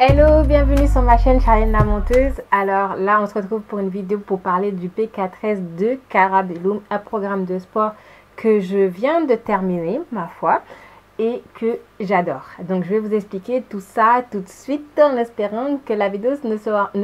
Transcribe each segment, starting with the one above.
Hello, bienvenue sur ma chaîne Charline la Monteuse. Alors là, on se retrouve pour une vidéo pour parler du P4S de Carabellum, un programme de sport que je viens de terminer, ma foi, et que j'adore. Donc je vais vous expliquer tout ça tout de suite en espérant que la vidéo ne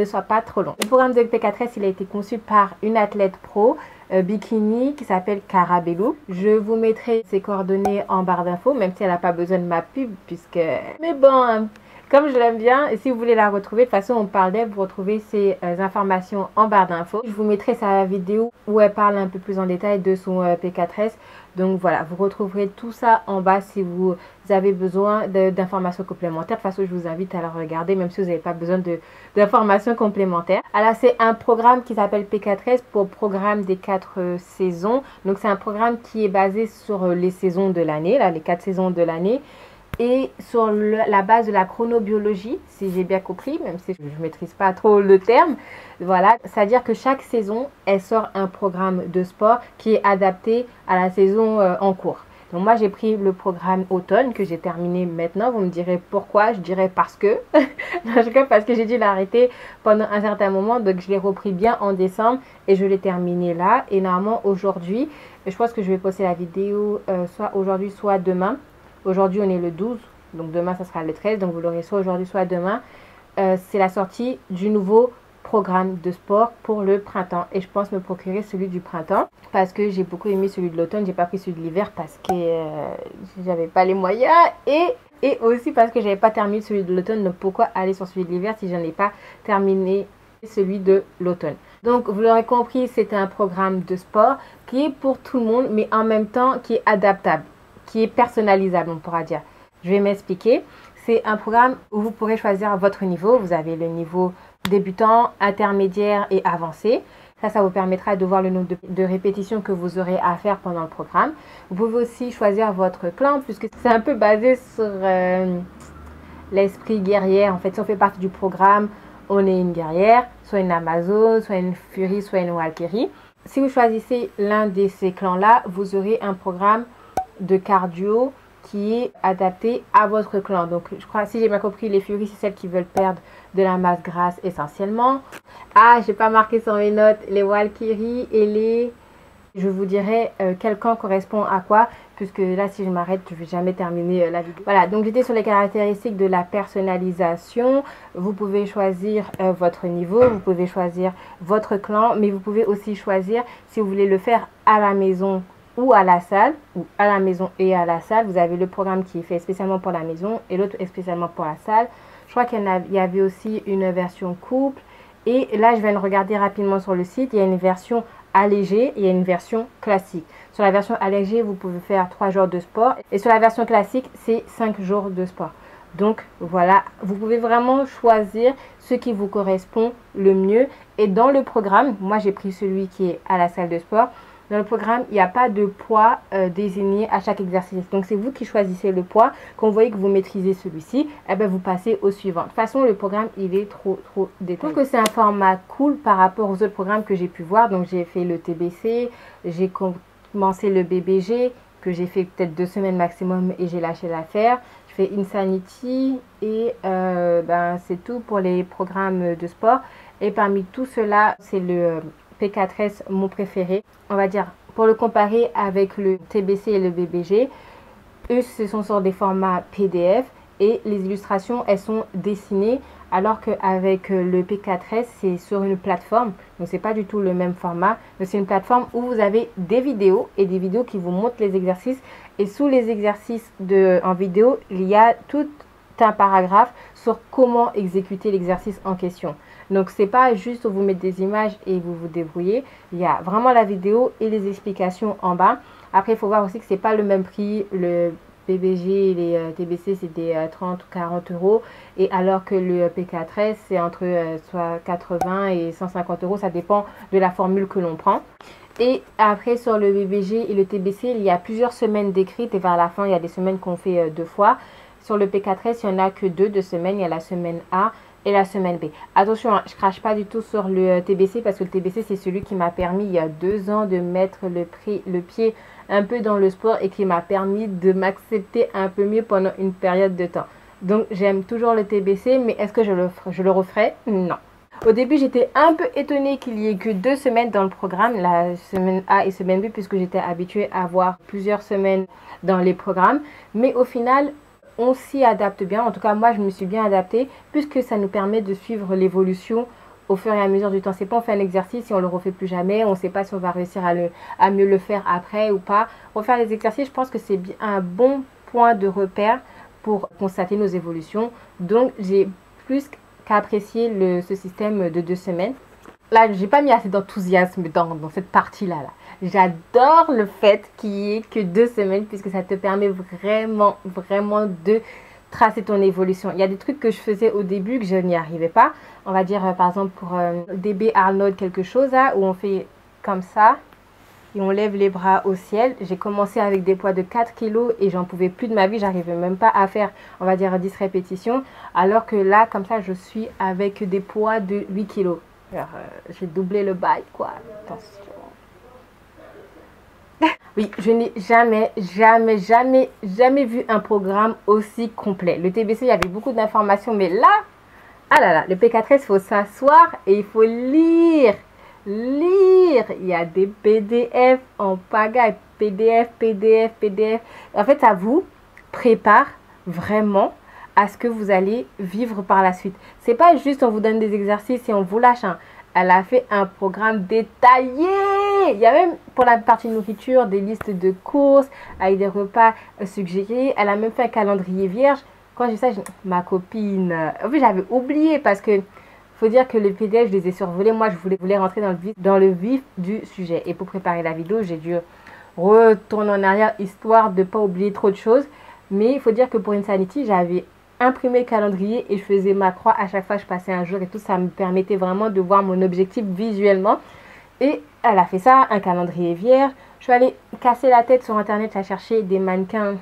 soit pas trop longue. Le programme de P4S, il a été conçu par une athlète pro bikini qui s'appelle Carabellum. Je vous mettrai ses coordonnées en barre d'infos, même si elle n'a pas besoin de ma pub, puisque... Mais bon... Comme je l'aime bien, et si vous voulez la retrouver, de toute façon on parle d'elle, vous retrouvez ces informations en barre d'infos. Je vous mettrai sa vidéo où elle parle un peu plus en détail de son P4S. Donc voilà, vous retrouverez tout ça en bas si vous avez besoin d'informations complémentaires. De toute façon, je vous invite à la regarder, même si vous n'avez pas besoin d'informations complémentaires. Alors c'est un programme qui s'appelle P4S pour programme des 4 saisons. Donc c'est un programme qui est basé sur les saisons de l'année, là les 4 saisons de l'année. Et sur la base de la chronobiologie, si j'ai bien compris, même si je ne maîtrise pas trop le terme, voilà, c'est-à-dire que chaque saison, elle sort un programme de sport qui est adapté à la saison en cours. Donc moi, j'ai pris le programme automne que j'ai terminé maintenant. Vous me direz pourquoi? Je dirais parce que. Parce que j'ai dû l'arrêter pendant un certain moment. Donc je l'ai repris bien en décembre et je l'ai terminé là. Et normalement, aujourd'hui, je pense que je vais poster la vidéo soit aujourd'hui, soit demain. Aujourd'hui, on est le 12, donc demain, ça sera le 13. Donc, vous l'aurez soit aujourd'hui, soit demain. C'est la sortie du nouveau programme de sport pour le printemps. Et je pense me procurer celui du printemps parce que j'ai beaucoup aimé celui de l'automne. J'ai pas pris celui de l'hiver parce que j'avais pas les moyens. Et aussi parce que j'avais pas terminé celui de l'automne. Donc, pourquoi aller sur celui de l'hiver si je n'ai pas terminé celui de l'automne? Donc, vous l'aurez compris, c'est un programme de sport qui est pour tout le monde, mais en même temps qui est adaptable, qui est personnalisable, on pourra dire. Je vais m'expliquer. C'est un programme où vous pourrez choisir votre niveau. Vous avez le niveau débutant, intermédiaire et avancé. Ça vous permettra de voir le nombre de répétitions que vous aurez à faire pendant le programme. Vous pouvez aussi choisir votre clan, puisque c'est un peu basé sur l'esprit guerrière. En fait, si on fait partie du programme, on est une guerrière, soit une Amazone, soit une Fury, soit une Valkyrie. Si vous choisissez l'un de ces clans-là, vous aurez un programme de cardio qui est adapté à votre clan. Donc je crois, si j'ai bien compris, les Furies, c'est celles qui veulent perdre de la masse grasse essentiellement. Ah, j'ai pas marqué sur mes notes les Valkyries et les... Je vous dirai quel camp correspond à quoi, puisque là, si je m'arrête, je ne vais jamais terminer la vidéo. Voilà, donc j'étais sur les caractéristiques de la personnalisation. Vous pouvez choisir votre niveau, vous pouvez choisir votre clan, mais vous pouvez aussi choisir si vous voulez le faire à la maison ou à la salle, ou à la maison et à la salle. Vous avez le programme qui est fait spécialement pour la maison et l'autre est spécialement pour la salle. Je crois qu'il y avait aussi une version couple. Et là, je viens de regarder rapidement sur le site. Il y a une version allégée et il y a une version classique. Sur la version allégée, vous pouvez faire 3 jours de sport. Et sur la version classique, c'est 5 jours de sport. Donc voilà, vous pouvez vraiment choisir ce qui vous correspond le mieux. Et dans le programme, moi j'ai pris celui qui est à la salle de sport. Dans le programme, il n'y a pas de poids désigné à chaque exercice. Donc, c'est vous qui choisissez le poids. Quand vous voyez que vous maîtrisez celui-ci, eh ben, vous passez au suivant. De toute façon, le programme, il est trop détaillé. Je trouve que c'est un format cool par rapport aux autres programmes que j'ai pu voir. Donc, j'ai fait le TBC, j'ai commencé le BBG, que j'ai fait peut-être 2 semaines maximum et j'ai lâché l'affaire. Je fais Insanity et c'est tout pour les programmes de sport. Et parmi tout cela, c'est le... P4S, mon préféré, on va dire, pour le comparer avec le TBC et le BBG, eux, ce sont sur des formats PDF et les illustrations, elles sont dessinées, alors qu'avec le P4S, c'est sur une plateforme, donc c'est pas du tout le même format, mais c'est une plateforme où vous avez des vidéos et des vidéos qui vous montrent les exercices, et sous les exercices en vidéo, il y a tout un paragraphe sur comment exécuter l'exercice en question. Donc c'est pas juste vous mettre des images et vous vous débrouillez. Il y a vraiment la vidéo et les explications en bas. Après il faut voir aussi que c'est pas le même prix. Le BBG et les TBC c'est des 30 ou 40 euros. Et alors que le P4S c'est entre soit 80 et 150 euros. Ça dépend de la formule que l'on prend. Et après sur le BBG et le TBC il y a plusieurs semaines décrites. Et vers la fin il y a des semaines qu'on fait 2 fois. Sur le P4S il n'y en a que 2 semaines. Il y a la semaine A et la semaine B. Attention, hein, je crache pas du tout sur le TBC parce que le TBC c'est celui qui m'a permis il y a 2 ans de mettre le pied un peu dans le sport et qui m'a permis de m'accepter un peu mieux pendant une période de temps. Donc j'aime toujours le TBC, mais est-ce que je le referai? Non. Au début, j'étais un peu étonnée qu'il n'y ait que 2 semaines dans le programme, la semaine A et semaine B, puisque j'étais habituée à avoir plusieurs semaines dans les programmes. Mais au final, on s'y adapte bien. En tout cas, moi, je me suis bien adaptée, puisque ça nous permet de suivre l'évolution au fur et à mesure du temps. C'est pas on fait un exercice et on le refait plus jamais. On ne sait pas si on va réussir à mieux le faire après ou pas. Refaire les exercices, je pense que c'est un bon point de repère pour constater nos évolutions. Donc, j'ai plus qu'apprécier ce système de 2 semaines. Là, j'ai pas mis assez d'enthousiasme dans cette partie-là. J'adore le fait qu'il n'y ait que 2 semaines puisque ça te permet vraiment de tracer ton évolution. Il y a des trucs que je faisais au début que je n'y arrivais pas. On va dire par exemple pour DB Arnold quelque chose là, où on fait comme ça et on lève les bras au ciel. J'ai commencé avec des poids de 4 kg et j'en pouvais plus de ma vie. J'arrivais même pas à faire, on va dire, 10 répétitions. Alors que là, comme ça, je suis avec des poids de 8 kg. J'ai doublé le bail, quoi. Attention. Oui, je n'ai jamais vu un programme aussi complet. Le TBC, il y avait beaucoup d'informations, mais là, ah là là, le P4S, il faut s'asseoir et il faut lire. Il y a des PDF en pagaille, PDF. En fait, ça vous prépare vraiment à ce que vous allez vivre par la suite. C'est pas juste on vous donne des exercices et on vous lâche. Elle a fait un programme détaillé. Il y a même pour la partie nourriture des listes de courses avec des repas suggérés. Elle a même fait un calendrier vierge. Quand j'ai ça, ma copine, en fait, j'avais oublié parce que faut dire que les PDF, je les ai survolés. Moi, je voulais rentrer dans le vif du sujet. Et pour préparer la vidéo, j'ai dû retourner en arrière histoire de ne pas oublier trop de choses. Mais il faut dire que pour Insanity, j'avais imprimé le calendrier et je faisais ma croix à chaque fois que je passais un jour et tout. Ça me permettait vraiment de voir mon objectif visuellement. Et elle a fait ça, un calendrier vierge. Je suis allée casser la tête sur Internet à chercher des mannequins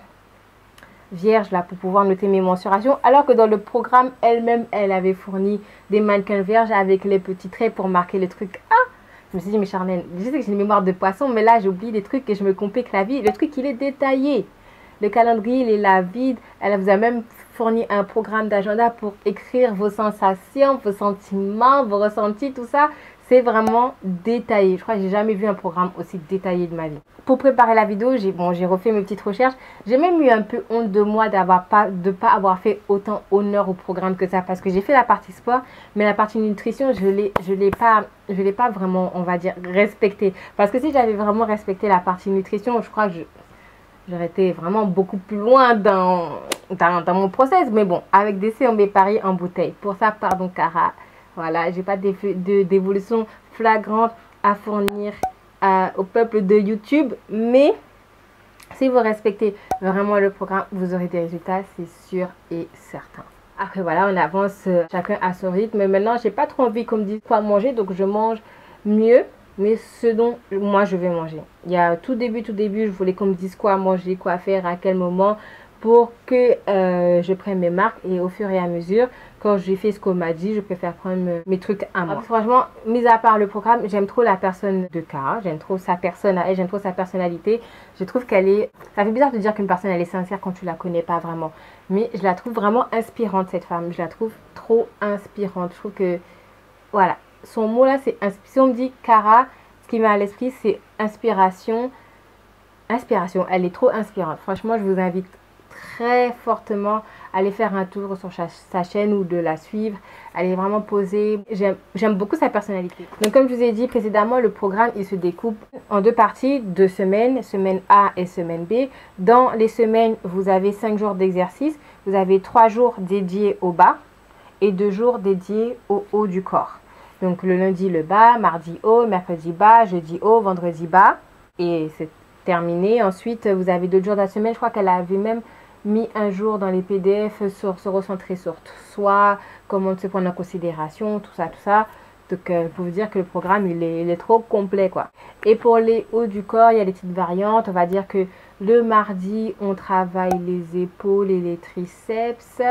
vierge là pour pouvoir noter mes mensurations, alors que dans le programme elle-même elle avait fourni des mannequins vierges avec les petits traits pour marquer les trucs. Je me suis dit mais Charlène, je sais que j'ai une mémoire de poisson mais là j'oublie des trucs et je me complique la vie. Le truc il est détaillé, le calendrier il est là vide. Elle vous a même fourni un programme d'agenda pour écrire vos sensations, vos sentiments, vos ressentis, tout ça. C'est vraiment détaillé. Je crois que j'ai jamais vu un programme aussi détaillé de ma vie. Pour préparer la vidéo, j'ai refait mes petites recherches. J'ai même eu un peu honte de moi de ne pas avoir fait autant honneur au programme que ça. Parce que j'ai fait la partie sport, mais la partie nutrition, je l'ai pas vraiment, on va dire, respectée. Parce que si j'avais vraiment respecté la partie nutrition, je crois que j'aurais été vraiment beaucoup plus loin dans mon process. Mais bon, avec DC, on met Paris en bouteille. Pour ça, pardon, Cara. Voilà, j'ai pas d'évolution flagrante à fournir au peuple de YouTube. Mais si vous respectez vraiment le programme, vous aurez des résultats, c'est sûr et certain. Après, voilà, on avance chacun à son rythme. Mais maintenant, j'ai pas trop envie qu'on me dise quoi manger. Donc, je mange mieux. Mais ce dont moi, je vais manger. Il y a tout début, je voulais qu'on me dise quoi manger, quoi faire, à quel moment. Pour que je prenne mes marques. Et au fur et à mesure, quand j'ai fait ce qu'on m'a dit, je préfère prendre mes trucs à moi. Franchement, mis à part le programme, j'aime trop la personne de Cara. J'aime trop sa personne à elle, j'aime trop sa personnalité. Je trouve qu'elle est... Ça fait bizarre de dire qu'une personne, elle est sincère quand tu la connais pas vraiment. Mais je la trouve vraiment inspirante, cette femme. Je la trouve trop inspirante. Je trouve que... Voilà. Son mot là, c'est... Si on me dit Cara, ce qui m'est à l'esprit, c'est inspiration. Inspiration. Elle est trop inspirante. Franchement, je vous invite très fortement aller faire un tour sur sa chaîne ou de la suivre. Elle est vraiment posée. J'aime beaucoup sa personnalité. Donc comme je vous ai dit précédemment, le programme il se découpe en 2 parties, 2 semaines, semaine A et semaine B. Dans les semaines, vous avez 5 jours d'exercice. Vous avez 3 jours dédiés au bas et 2 jours dédiés au haut du corps. Donc le lundi le bas, mardi haut, mercredi bas, jeudi haut, vendredi bas. Et c'est terminé. Ensuite, vous avez d'autres jours de la semaine. Je crois qu'elle avait même mis un jour dans les PDF sur se recentrer sur soi, comment se prendre en considération, tout ça. Donc, pour vous dire que le programme, il est trop complet, quoi. Et pour les hauts du corps, il y a des petites variantes. On va dire que le mardi, on travaille les épaules et les triceps.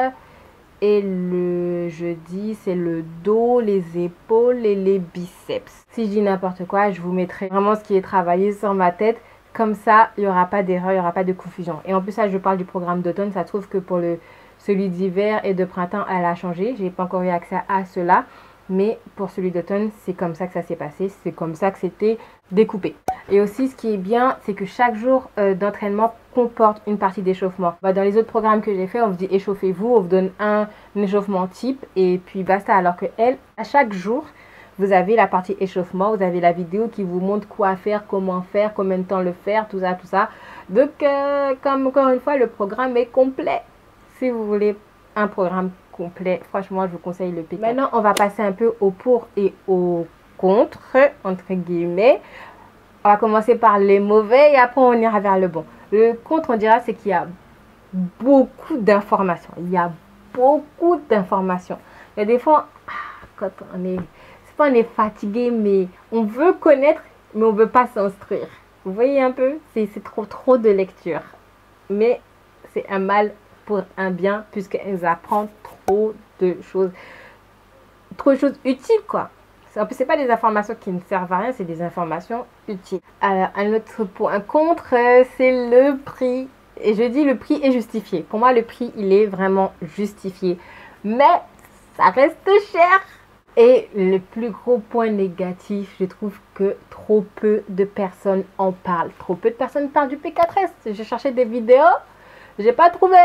Et le jeudi, c'est le dos, les épaules et les biceps. Si je dis n'importe quoi, je vous mettrai vraiment ce qui est travaillé sur ma tête. Comme ça, il n'y aura pas d'erreur, il n'y aura pas de confusion. Et en plus, ça, je parle du programme d'automne. Ça se trouve que pour le Celui d'hiver et de printemps, elle a changé. J'ai pas encore eu accès à cela. Mais pour celui d'automne, c'est comme ça que ça s'est passé. C'est comme ça que c'était découpé. Et aussi, ce qui est bien, c'est que chaque jour d'entraînement comporte une partie d'échauffement. Dans les autres programmes que j'ai fait, on vous dit échauffez-vous, on vous donne un échauffement type et puis basta. Alors que elle, à chaque jour, vous avez la partie échauffement, vous avez la vidéo qui vous montre quoi faire, combien de temps le faire, tout ça, tout ça. Donc, comme encore une fois, le programme est complet. Si vous voulez un programme complet, franchement, je vous conseille le P4. Maintenant, on va passer un peu au pour et au contre, entre guillemets. On va commencer par les mauvais et après, on ira vers le bon. Le contre, on dira, c'est qu'il y a beaucoup d'informations. Il y a beaucoup d'informations. Il y a des fois, quand on est... on est fatigué, mais on veut connaître, mais on ne veut pas s'instruire. Vous voyez un peu? C'est trop de lecture. Mais c'est un mal pour un bien, puisqu'elles apprennent trop de choses utiles, quoi. En plus, ce n'est pas des informations qui ne servent à rien, c'est des informations utiles. Alors, un autre point contre, c'est le prix. Et je dis le prix est justifié. Pour moi, le prix, il est vraiment justifié. Mais ça reste cher. Et le plus gros point négatif, je trouve que trop peu de personnes en parlent. Trop peu de personnes parlent du P4S. J'ai cherché des vidéos, j'ai pas trouvé.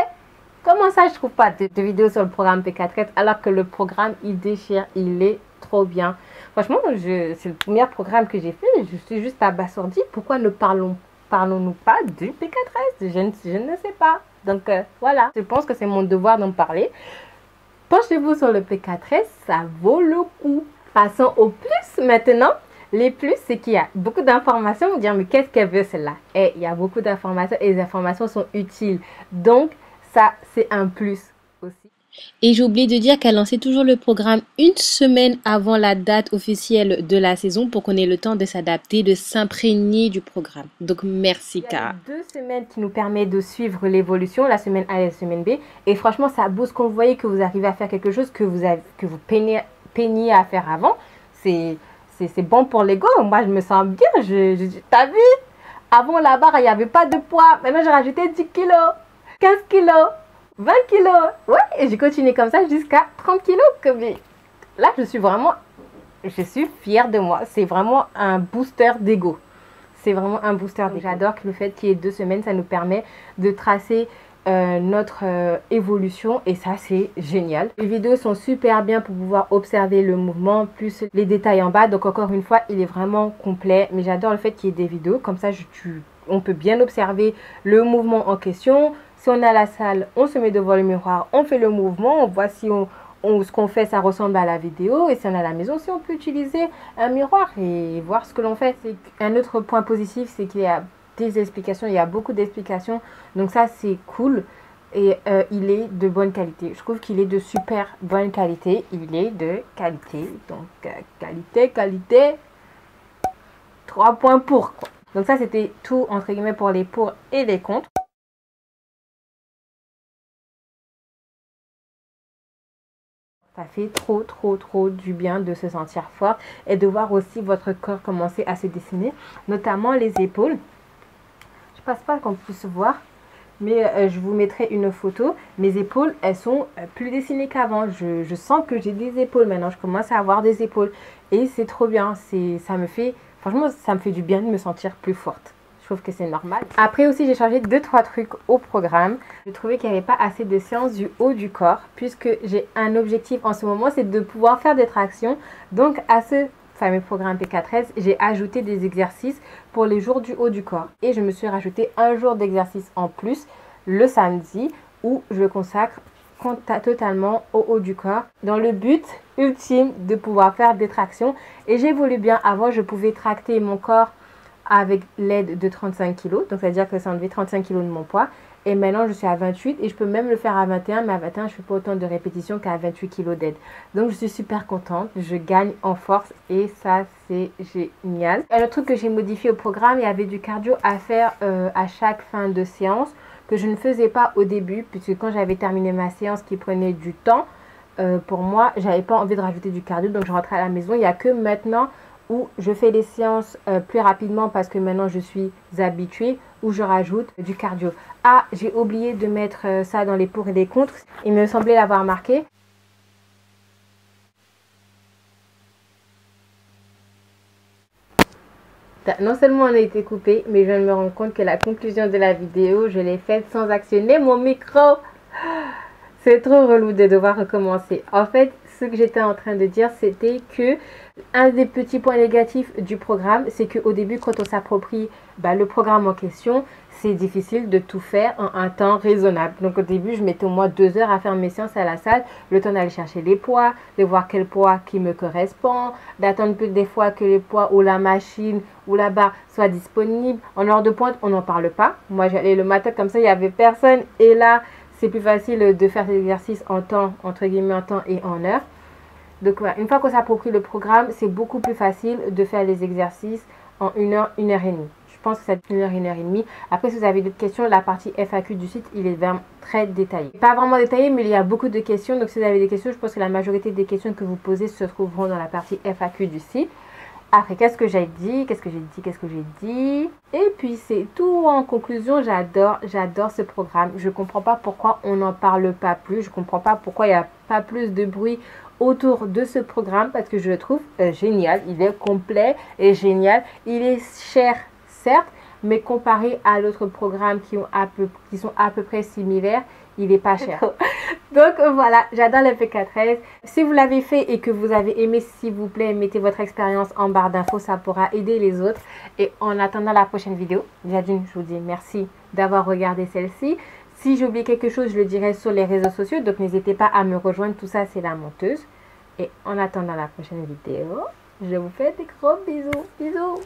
Comment ça, je trouve pas de vidéos sur le programme P4S alors que le programme, il déchire, il est trop bien. Franchement, c'est le premier programme que j'ai fait. Je suis juste abasourdie. Pourquoi ne parlons-nous pas du P4S? Je ne sais pas. Donc voilà, je pense que c'est mon devoir d'en parler. Penchez-vous sur le P4S, ça vaut le coup. Passons au plus maintenant. Les plus, c'est qu'il y a beaucoup d'informations. Vous dire, mais qu'est-ce qu'elle veut celle-là? Et il y a beaucoup d'informations et les informations sont utiles. Donc, ça, c'est un plus aussi. Et j'ai oublié de dire qu'elle lançait toujours le programme une semaine avant la date officielle de la saison pour qu'on ait le temps de s'adapter, de s'imprégner du programme. Donc merci Cara. Il y a 2 semaines qui nous permettent de suivre l'évolution, la semaine A et la semaine B. Et franchement, ça booste quand vous voyez que vous arrivez à faire quelque chose que vous peiniez à faire avant. C'est bon pour l'ego. Moi, je me sens bien. T'as vu? Avant, la barre, il n'y avait pas de poids. Maintenant, j'ai rajouté 10 kilos, 15 kilos. 20 kilos, ouais, et j'ai continué comme ça jusqu'à 30 kilos. Mais là, je suis fière de moi. C'est vraiment un booster d'ego. C'est vraiment un booster d'ego. J'adore que le fait qu'il y ait 2 semaines, ça nous permet de tracer notre évolution et ça, c'est génial. Les vidéos sont super bien pour pouvoir observer le mouvement, plus les détails en bas. Donc, encore une fois, il est vraiment complet. Mais j'adore le fait qu'il y ait des vidéos. Comme ça, on peut bien observer le mouvement en question. Si on est à la salle, on se met devant le miroir, on fait le mouvement, on voit si ce qu'on fait, ça ressemble à la vidéo. Et si on est à la maison, si on peut utiliser un miroir et voir ce que l'on fait. Un autre point positif, c'est qu'il y a des explications, il y a beaucoup d'explications. Donc ça, c'est cool. Et il est de bonne qualité. Je trouve qu'il est de super bonne qualité. Il est de qualité. Donc, qualité. 3 points pour, quoi. Donc ça, c'était tout, entre guillemets, pour les pour et les contre. Ça fait trop du bien de se sentir fort et de voir aussi votre corps commencer à se dessiner, notamment les épaules. Je pense pas qu'on puisse voir, mais je vous mettrai une photo. Mes épaules, elles sont plus dessinées qu'avant. Je sens que j'ai des épaules maintenant. Je commence à avoir des épaules et c'est trop bien. Franchement, ça me fait du bien de me sentir plus forte. Je trouve que c'est normal. Après aussi, j'ai changé 2-3 trucs au programme. Je trouvais qu'il n'y avait pas assez de séances du haut du corps puisque j'ai un objectif en ce moment, c'est de pouvoir faire des tractions. Donc à ce fameux programme P4S, j'ai ajouté des exercices pour les jours du haut du corps. Et je me suis rajouté un jour d'exercice en plus le samedi où je consacre totalement au haut du corps dans le but ultime de pouvoir faire des tractions. Et j'évolue bien. Avant, je pouvais tracter mon corps avec l'aide de 35 kg. Donc, c'est-à-dire que ça enlevait 35 kg de mon poids. Et maintenant, je suis à 28 et je peux même le faire à 21. Mais à 21, je ne fais pas autant de répétitions qu'à 28 kg d'aide. Donc, je suis super contente. Je gagne en force et ça, c'est génial. Un autre truc que j'ai modifié au programme, il y avait du cardio à faire à chaque fin de séance que je ne faisais pas au début. Puisque quand j'avais terminé ma séance qui prenait du temps, pour moi, j'avais pas envie de rajouter du cardio. Donc, je rentrais à la maison. Il n'y a que maintenant ou je fais les séances plus rapidement parce que maintenant je suis habituée, ou je rajoute du cardio. Ah, j'ai oublié de mettre ça dans les pour et les contre. Il me semblait l'avoir marqué. Non seulement on a été coupé, mais je viens de me rendre compte que la conclusion de la vidéo, je l'ai faite sans actionner mon micro. C'est trop relou de devoir recommencer. En fait, ce que j'étais en train de dire, c'était que un des petits points négatifs du programme, c'est qu'au début, quand on s'approprie le programme en question, c'est difficile de tout faire en un temps raisonnable. Donc au début, je mettais au moins 2 heures à faire mes séances à la salle, le temps d'aller chercher les poids, de voir quel poids qui me correspond, d'attendre des fois que les poids ou la machine ou la barre soient disponibles. En heure de pointe, on n'en parle pas. Moi, j'allais le matin comme ça, il n'y avait personne. Et là, c'est plus facile de faire des exercices en temps, entre guillemets en temps et en heure. Donc voilà, une fois qu'on s'approprie le programme, c'est beaucoup plus facile de faire les exercices en 1 heure, 1 heure et demie. Je pense que c'est 1 heure, 1 heure et demie. Après, si vous avez d'autres questions, la partie FAQ du site, il est vraiment très détaillé. Pas vraiment détaillé, mais il y a beaucoup de questions. Donc si vous avez des questions, je pense que la majorité des questions que vous posez se trouveront dans la partie FAQ du site. Après, qu'est-ce que j'ai dit? Et puis, c'est tout. En conclusion, j'adore ce programme. Je ne comprends pas pourquoi on n'en parle pas plus. Je ne comprends pas pourquoi il n'y a pas plus de bruit autour de ce programme parce que je le trouve génial. Il est complet et génial. Il est cher, certes, mais comparé à d'autres programmes qui sont à peu près similaires, il n'est pas cher. Donc voilà, j'adore le P4S. Si vous l'avez fait et que vous avez aimé, s'il vous plaît, mettez votre expérience en barre d'infos, ça pourra aider les autres. Et en attendant la prochaine vidéo, déjà d'une, je vous dis merci d'avoir regardé celle-ci. Si j'ai oublié quelque chose, je le dirai sur les réseaux sociaux, donc n'hésitez pas à me rejoindre, tout ça c'est la monteuse. Et en attendant la prochaine vidéo, je vous fais des gros bisous. Bisous.